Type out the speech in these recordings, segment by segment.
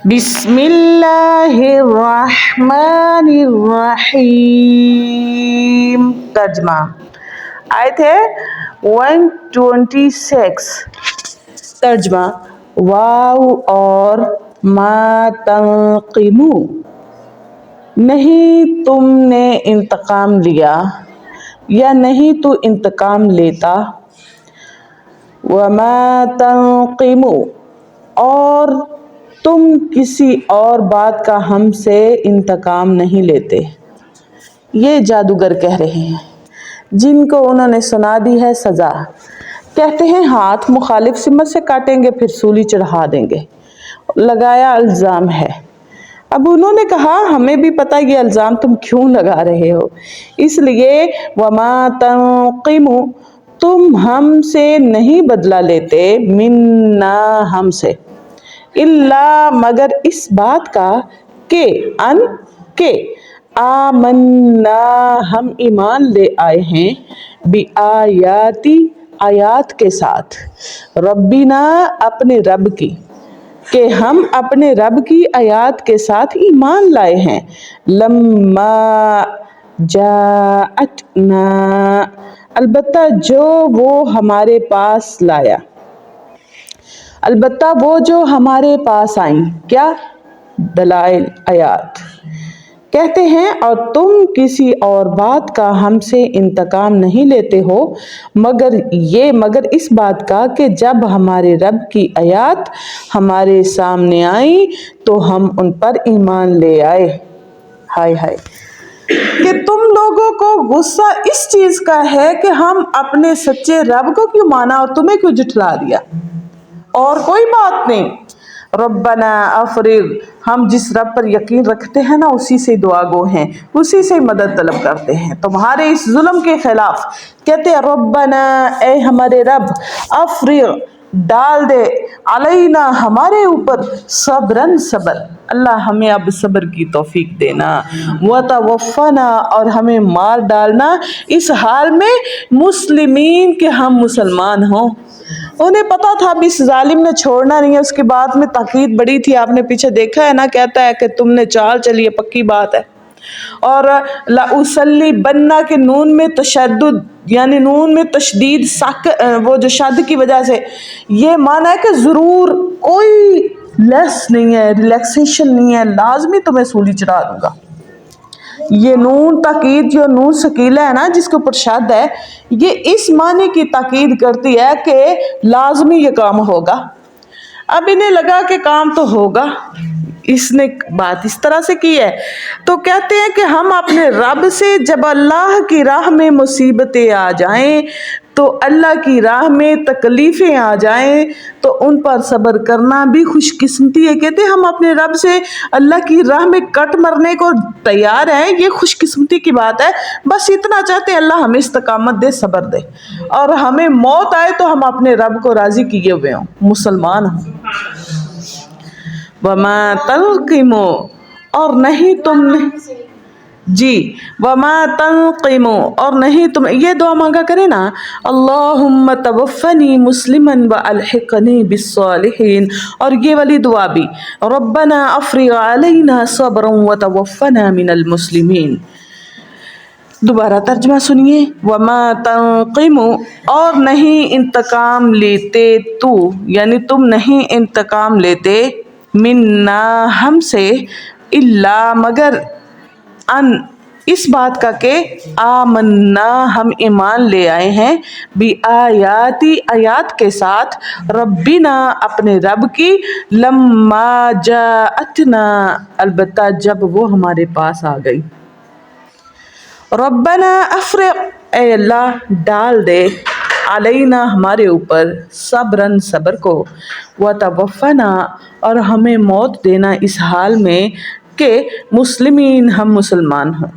بسم اللہ الرحمن الرحیم۔ ترجمہ آیت ہے 126۔ ترجمہ واو اور ما تنقمو، نہیں تم نے انتقام لیا یا نہیں تو انتقام لیتا، وما تنقمو اور تم کسی اور بات کا ہم سے انتقام نہیں لیتے۔ یہ جادوگر کہہ رہے ہیں جن کو انہوں نے سنا دی ہے سزا، کہتے ہیں ہاتھ مخالف سمت سے کاٹیں گے پھر سولی چڑھا دیں گے، لگایا الزام ہے۔ اب انہوں نے کہا ہمیں بھی پتہ یہ الزام تم کیوں لگا رہے ہو، اس لیے وما تنقمو تم ہم سے نہیں بدلہ لیتے، منا ہم سے، الا مگر اس بات کا کہ آمنا ہم ایمان لے آئے ہیں، بآیاتی آیات کے ساتھ، ربنا اپنے رب کی، کہ ہم اپنے رب کی آیات کے ساتھ ایمان لائے ہیں، لما جاءتنا البتہ جو وہ ہمارے پاس لایا، البتہ وہ جو ہمارے پاس آئیں، کیا دلائل آیات۔ کہتے ہیں اور تم کسی اور بات کا ہم سے انتقام نہیں لیتے ہو مگر اس بات کا کہ جب ہمارے رب کی آیات ہمارے سامنے آئیں تو ہم ان پر ایمان لے آئے۔ ہائے ہائے کہ تم لوگوں کو غصہ اس چیز کا ہے کہ ہم اپنے سچے رب کو کیوں مانا اور تمہیں کیوں جھٹلا دیا، اور کوئی بات نہیں۔ ربنا افرغ ہم جس رب پر یقین رکھتے ہیں نا اسی سے دعا گو ہیں، اسی سے مدد طلب کرتے ہیں تمہارے اس ظلم کے خلاف۔ کہتے ہیں ربنا اے ہمارے رب، افرغ ڈال دے، علینا ہمارے اوپر، صبرن صبر، اللہ ہمیں اب صبر کی توفیق دینا، وتوفنا اور ہمیں مار ڈالنا اس حال میں مسلمین کہ ہم مسلمان ہوں۔ انہیں پتا تھا اب اس ظالم نے چھوڑنا نہیں ہے، اس کی بات میں تاکید بڑی تھی، آپ نے پیچھے دیکھا ہے نا، کہتا ہے کہ تم نے چال چلی ہے، پکی بات ہے۔ اور لأصلیبن کے نون میں تشدد یعنی نون میں تشدید وہ جو شد کی وجہ سے یہ معنی ہے کہ ضرور، کوئی لیس نہیں ہے، ریلیکسیشن نہیں ہے، لازمی تمہیں سولی چڑھا دوں گا۔ یہ نون تاکید جو نون ثقیلہ ہے نا جس کے اوپر شد ہے، یہ اس معنی کی تاکید کرتی ہے کہ لازمی یہ کام ہوگا۔ اب انہیں لگا کہ کام تو ہوگا، اس نے بات اس طرح سے کی ہے تو کہتے ہیں کہ ہم اپنے رب سے جب اللہ کی راہ میں مصیبتیں آ جائیں تو اللہ کی راہ میں تکلیفیں آ جائیں تو ان پر صبر کرنا بھی خوش قسمتی ہے۔ کہتے ہیں ہم اپنے رب سے اللہ کی راہ میں کٹ مرنے کو تیار ہیں، یہ خوش قسمتی کی بات ہے، بس اتنا چاہتے ہیں اللہ ہمیں استقامت دے، صبر دے، اور ہمیں موت آئے تو ہم اپنے رب کو راضی کیے ہوئے ہوں، مسلمان ہوں۔ وما تنقمو اور نہیں تم نے وما تنقمو اور نہیں تم، یہ دعا مانگا کرے نا، اللہم توفنی مسلما والحقنی بالصالحین، اور یہ والی دعا بھی ربنا افرغ علینا صبرا وتوفنا من المسلمین۔ دوبارہ ترجمہ سنیے، وما تنقمو اور نہیں انتقام لیتے تو یعنی تم نہیں انتقام لیتے، منا ہم سے، الا مگر ان اس بات کا کہ آمنا ہم ایمان لے آئے ہیں، بآیاتی آیات کے ساتھ، ربنا اپنے رب کی، لما جاءتنا البتہ جب وہ ہمارے پاس آ گئی۔ ربنا افرغ اے اللہ ڈال دے، علینا ہمارے اوپر، صبرن صبر کو، وتوفنا اور ہمیں موت دینا اس حال میں کہ مسلمین ہم مسلمان ہوں۔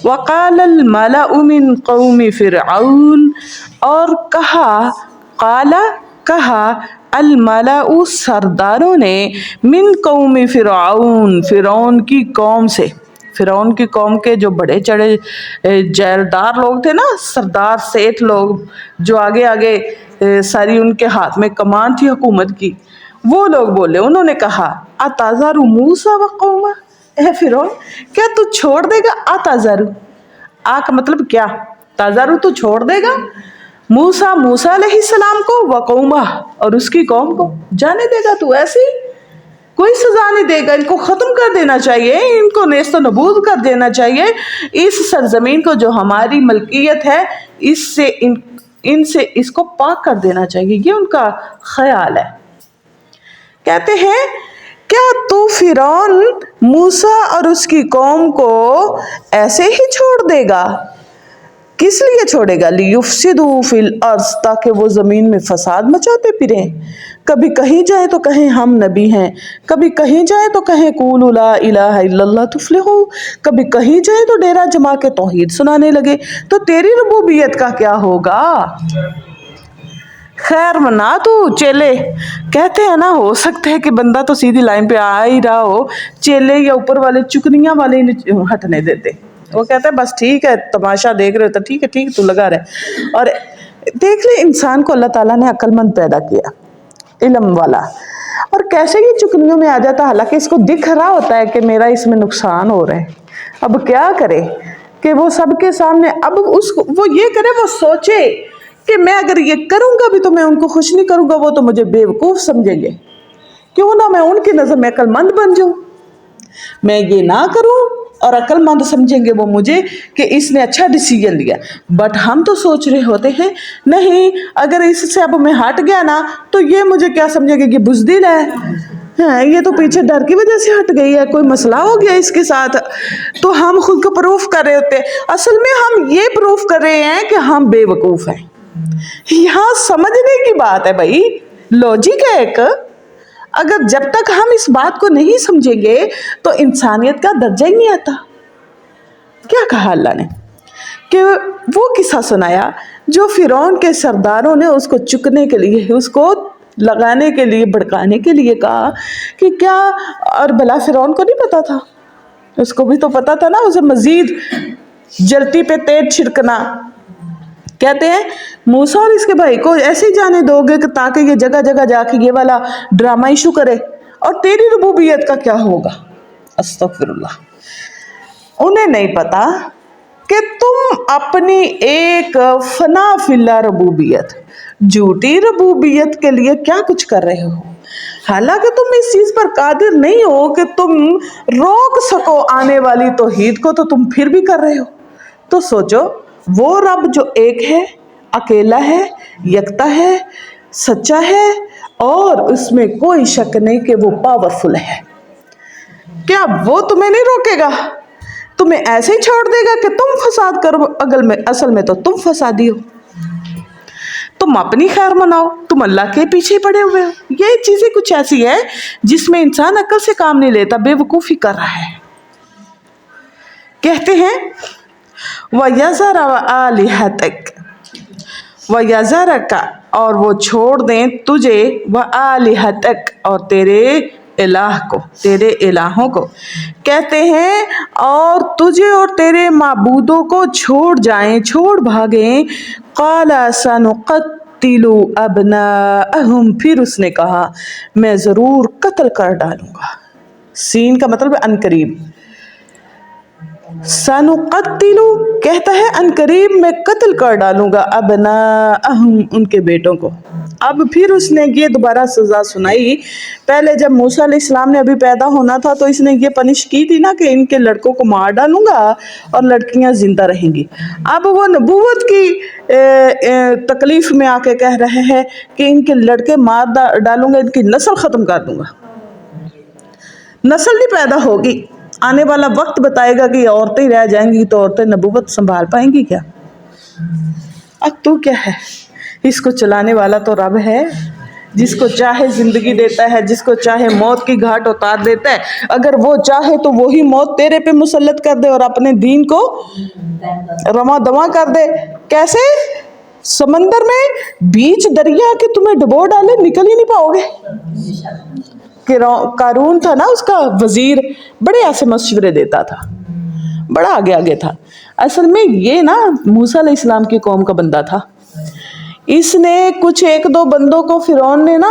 وقال الملأ من قوم فرعون اور کہا الملأ سرداروں نے، من قوم فرعون فرعون کی قوم سے، فرعون کی قوم کے جو بڑے چڑے جیلدار لوگ تھے نا، سردار سیٹھ لوگ جو آگے آگے ساری ان کے ہاتھ میں کمان تھی حکومت کی، وہ لوگ بولے, انہوں نے کہا اتذر موسیٰ و قومہ, اے فرعون کیا تو چھوڑ دے گا, اتذر آ کا مطلب کیا, تذر تو چھوڑ دے گا, موسیٰ موسیٰ علیہ السلام کو, و قومہ اور اس کی قوم کو, جانے دے گا تو ایسی کوئی سزا نہیں دے گا, ان کو ختم کر دینا چاہیے, ان کو نیست و نبود کر دینا چاہیے, اس سرزمین کو جو ہماری ملکیت ہے اس سے ان سے اس کو پاک کر دینا چاہیے, یہ ان کا خیال ہے. کہتے ہیں کیا تو فرعون موسیٰ اور اس کی قوم کو ایسے ہی چھوڑ دے گا؟ کس لیے چھوڑے گا؟ لیفسدوا فی الارض, تاکہ وہ زمین میں فساد مچاتے پھریں, کبھی کہیں جائے تو کہیں ہم نبی ہیں, کبھی کہیں جائے تو کہیں قولوا لا الہ الا اللہ تفلحوا, کبھی کہیں جائے تو ڈیرا جما کے توحید سنانے لگے, تو تیری ربوبیت کا کیا ہوگا؟ خیر منا تو چیلے کہتے ہیں نا, ہو سکتا ہے کہ بندہ تو سیدھی لائن پہ آ ہی رہا ہو, چیلے یا اوپر والے چکنیاں والے ہٹنے دیتے, وہ کہتے ہیں بس ٹھیک ہے تماشا دیکھ رہے ہو تو ٹھیک ہے تو لگا رہے. اور دیکھ لے انسان کو اللہ تعالیٰ نے عقل مند پیدا کیا, علم والا, اور کیسے یہ چکنیوں میں آ جاتا, حالانکہ اس کو دکھ رہا ہوتا ہے کہ میرا اس میں نقصان ہو رہا ہے. اب کیا کرے کہ وہ سب کے سامنے, اب وہ یہ کرے, وہ سوچے کہ میں اگر یہ کروں گا بھی تو میں ان کو خوش نہیں کروں گا, وہ تو مجھے بیوقوف سمجھیں گے, کیوں نہ میں ان کی نظر میں عقل مند بن جاؤں, میں یہ نہ کروں اور عقل مند سمجھیں گے وہ مجھے کہ اس نے اچھا ڈیسیجن لیا. بٹ ہم تو سوچ رہے ہوتے ہیں نہیں اگر اس سے اب میں ہٹ گیا نا تو یہ مجھے کیا سمجھے گا کہ بزدل ہے, یہ تو پیچھے ڈر کی وجہ سے ہٹ گئی ہے, کوئی مسئلہ ہو گیا اس کے ساتھ, تو ہم خود کو پروف کر رہے ہوتے. اصل میں ہم یہ پروف کر رہے ہیں کہ ہم بے وقوف ہیں. یہاں سمجھنے کی بات ہے بھائی, لوجک ہے ایک. اگر جب تک ہم اس بات کو نہیں سمجھیں گے تو انسانیت کا درجہ ہی نہیں آتا. کیا کہا اللہ نے کہ وہ قصہ سنایا جو فرعون کے سرداروں نے اس کو چکنے کے لیے, اس کو لگانے کے لیے, بھڑکانے کے لیے کہا کہ کیا, اور بھلا فرعون کو نہیں پتا تھا, اس کو بھی تو پتا تھا نا, اسے مزید جلتی پہ تیل چھڑکنا. کہتے ہیں موسیٰ اور اس کے بھائی کو ایسے ہی جانے دو گے کہ تاکہ یہ جگہ جگہ جا کے یہ والا ڈرامہ ایشو کرے, اور تیری ربوبیت کا کیا ہوگا؟ استغفر اللہ. انہیں نہیں پتا کہ تم اپنی ایک فنا فی اللہ ربوبیت, جھوٹی ربوبیت کے لیے کیا کچھ کر رہے ہو, حالانکہ تم اس چیز پر قادر نہیں ہو کہ تم روک سکو آنے والی توحید کو, تو تم پھر بھی کر رہے ہو. تو سوچو وہ رب جو ایک ہے, اکیلا ہے, یکتا ہے, سچا ہے, اور اس میں کوئی شک نہیں کہ وہ پاورفل ہے, کیا وہ تمہیں نہیں روکے گا؟ تمہیں ایسے ہی چھوڑ دے گا کہ تم فساد کرو؟ اصل میں تو تم فسادی ہو, تم اپنی خیر مناؤ, تم اللہ کے پیچھے پڑے ہوئے ہو. یہ چیزیں کچھ ایسی ہے جس میں انسان عقل سے کام نہیں لیتا, بے وقوفی کر رہا ہے. کہتے ہیں وَيَذَرَ وَآلِهَتَكَ وَيَذَرَكَ, اور وہ چھوڑ دیں تجھے, وَآلِهَتَكَ, اور تیرے الہ کو, تیرے الہوں کو. کہتے ہیں اور تجھے اور تیرے معبودوں کو چھوڑ جائیں, چھوڑ بھاگیں. قَالَ سَنُقَتِّلُ أَبْنَاءَهُمْ, پھر اس نے کہا میں ضرور قتل کر ڈالوں گا. سین کا مطلب ہے انقریب. سَنُقَتِّلُ کہتا ہے انقریب میں قتل کر ڈالوں گا, ابناءہم, ان کے بیٹوں کو. اب پھر اس نے یہ دوبارہ سزا سنائی. پہلے جب موسیٰ علیہ السلام نے ابھی پیدا ہونا تھا تو اس نے یہ پنش کی تھی نا کہ ان کے لڑکوں کو مار ڈالوں گا اور لڑکیاں زندہ رہیں گی. اب وہ نبوت کی تکلیف میں آ کے کہہ رہے ہیں کہ ان کے لڑکے مار ڈالوں گا, ان کی نسل ختم کر دوں گا. نسل نہیں پیدا ہوگی, آنے والا وقت بتائے گا کہ یہ عورتیں رہ جائیں گی تو عورتیں نبوت سنبھال پائیں گی کیا؟ اب تو کیا ہے, اس کو چلانے والا تو رب ہے, جس کو چاہے زندگی دیتا ہے, جس کو چاہے موت کی گھاٹ اتار دیتا ہے. اگر وہ چاہے تو وہی موت تیرے پہ مسلط کر دے اور اپنے دین کو رواں دواں کر دے. کیسے؟ سمندر میں بیچ دریا کے تمہیں ڈبو ڈالے, نکل ہی نہیں پاؤ گے. قارون تھا نا اس کا وزیر, بڑے ایسے مشورے دیتا تھا, بڑا آگے آگے تھا. اصل میں یہ نا موسیٰ علیہ السلام کی قوم کا بندہ تھا. اس نے کچھ ایک دو بندوں کو فرعون نے نا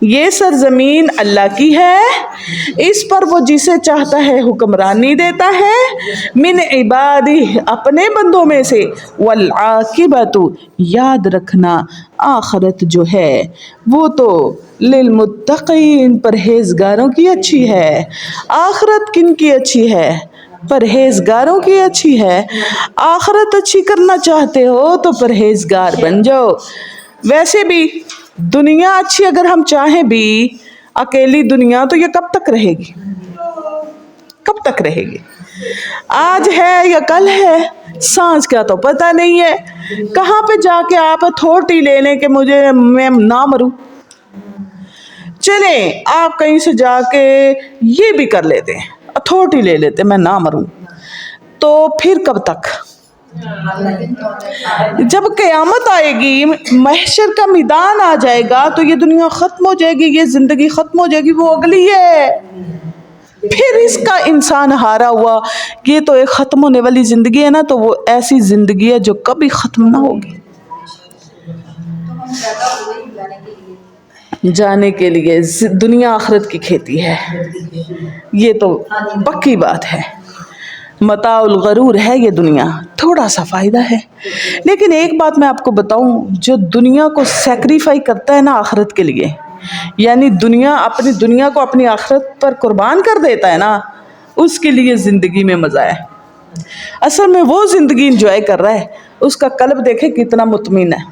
یہ سرزمین اللہ کی ہے، اس پر وہ جسے چاہتا ہے حکمرانی دیتا ہے، من عبادی اپنے بندوں میں سے، والعاقبۃ یاد رکھنا آخرت جو ہے وہ تو للمتقین پرہیزگاروں کی اچھی ہے۔ آخرت کن کی اچھی ہے؟ پرہیزگاروں کی اچھی ہے۔ آخرت اچھی کرنا چاہتے ہو تو پرہیزگار بن جاؤ۔ ویسے بھی دنیا اچھی اگر ہم چاہیں بھی، اکیلی دنیا تو یہ کب تک رہے گی؟ کب تک رہے گی؟ آج ہے یا کل ہے، سانس کا تو پتہ نہیں ہے۔ کہاں پہ جا کے آپ اتھارٹی لے لیں کہ میں نہ مروں؟ چلیں آپ کہیں سے جا کے یہ بھی کر لیتے ہیں، اتھارٹی لے لیتے میں نہ مروں، تو پھر کب تک؟ جب قیامت آئے گی، محشر کا میدان آ جائے گا تو یہ دنیا ختم ہو جائے گی، یہ زندگی ختم ہو جائے گی، وہ اگلی ہے۔ پھر اس کا انسان ہارا ہوا۔ یہ تو ایک ختم ہونے والی زندگی ہے نا، تو وہ ایسی زندگی ہے جو کبھی ختم نہ ہوگی۔ جانے کے لیے دنیا آخرت کی کھیتی ہے، یہ تو پکی بات ہے۔ متاع الغرور ہے یہ دنیا، تھوڑا سا فائدہ ہے۔ لیکن ایک بات میں آپ کو بتاؤں، جو دنیا کو سیکریفائی کرتا ہے نا آخرت کے لیے، یعنی اپنی دنیا کو اپنی آخرت پر قربان کر دیتا ہے نا، اس کے لیے زندگی میں مزہ ہے۔ اصل میں وہ زندگی انجوائے کر رہا ہے، اس کا قلب دیکھے کتنا مطمئن ہے،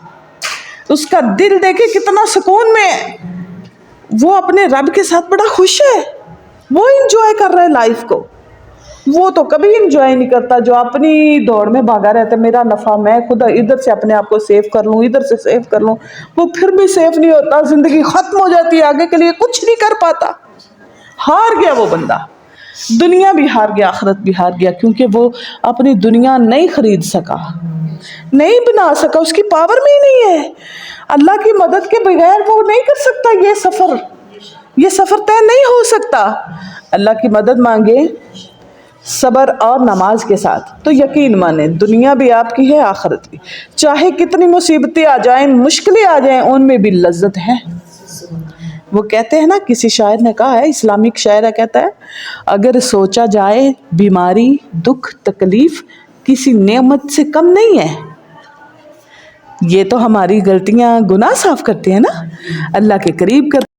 اس کا دل دیکھے کتنا سکون میں ہے، وہ اپنے رب کے ساتھ بڑا خوش ہے، وہ انجوائے کر رہا ہے لائف کو۔ وہ تو کبھی انجوائے نہیں کرتا جو اپنی دوڑ میں بھاگا رہتا ہے، میرا نفع میں خود ادھر سے اپنے آپ کو سیو کر لوں، ادھر سے سیو کر لوں، وہ پھر بھی سیو نہیں ہوتا، زندگی ختم ہو جاتی ہے، آگے کے لیے کچھ نہیں کر پاتا۔ ہار گیا وہ بندہ، دنیا بھی ہار گیا، آخرت بھی ہار گیا، کیونکہ وہ اپنی دنیا نہیں خرید سکا، نہیں بنا سکا، اس کی پاور میں ہی نہیں ہے۔ اللہ کی مدد کے بغیر وہ نہیں کر سکتا، یہ سفر طے نہیں ہو سکتا۔ اللہ کی مدد مانگے صبر اور نماز کے ساتھ تو یقین مانیں دنیا بھی آپ کی ہے، آخرت بھی۔ چاہے کتنی مصیبتیں آ جائیں، مشکلیں آ جائیں، ان میں بھی لذت ہے۔ وہ کہتے ہیں نا، کسی شاعر نے کہا ہے، اسلامک شاعر ہے، کہتا ہے اگر سوچا جائے بیماری دکھ تکلیف کسی نعمت سے کم نہیں ہے۔ یہ تو ہماری غلطیاں گناہ صاف کرتے ہیں نا، اللہ کے قریب کرتے